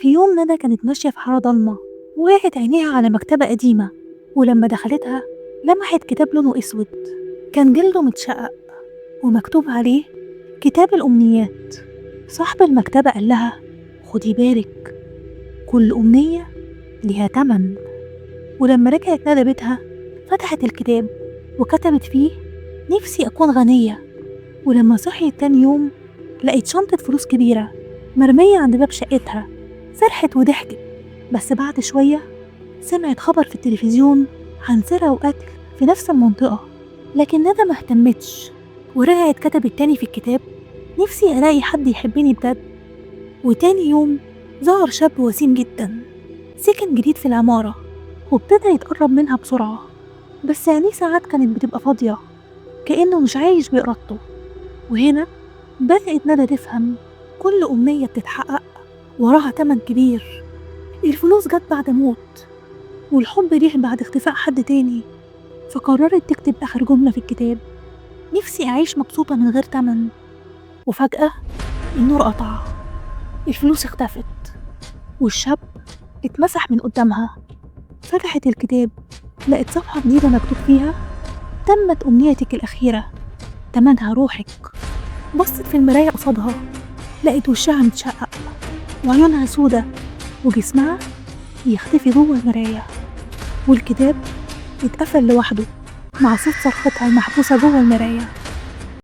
في يوم ندى كانت ماشية في حارة ضلمة ووقعت عينيها على مكتبة قديمة، ولما دخلتها لمحت كتاب لونه أسود كان جلده متشقق ومكتوب عليه كتاب الأمنيات. صاحب المكتبة قال لها خدي بالك، كل أمنية ليها تمن. ولما رجعت ندى بيتها فتحت الكتاب وكتبت فيه نفسي أكون غنية. ولما صحيت تاني يوم لقيت شنطة فلوس كبيرة مرمية عند باب شقتها. فرحت وضحكت، بس بعد شوية سمعت خبر في التلفزيون عن سرقة وقتل في نفس المنطقة، لكن ندى ما اهتمتش ورجعت كتبت تاني في الكتاب نفسي ألاقي حد يحبني بجد. وتاني يوم ظهر شاب وسيم جدا سكن جديد في العمارة وابتدى يتقرب منها بسرعة، بس عينيه ساعات كانت بتبقى فاضية كأنه مش عايش بإرادته. وهنا بدأت ندى تفهم كل أمنية بتتحقق وراها تمن كبير. الفلوس جت بعد موت، والحب جه بعد اختفاء حد تاني. فقررت تكتب آخر جملة في الكتاب نفسي أعيش مبسوطة من غير تمن. وفجأة النور قطع، الفلوس اختفت، والشاب اتمسح من قدامها. فتحت الكتاب لقت صفحة جديدة مكتوب فيها تمت أمنيتك الأخيرة، تمنها روحك. بصت في المراية قصادها لقيت وشها متشقق وعيونها سودة وجسمها يختفي جوه المراية، والكتاب اتقفل لوحده مع صوت صرختها المحبوسة جوه المراية.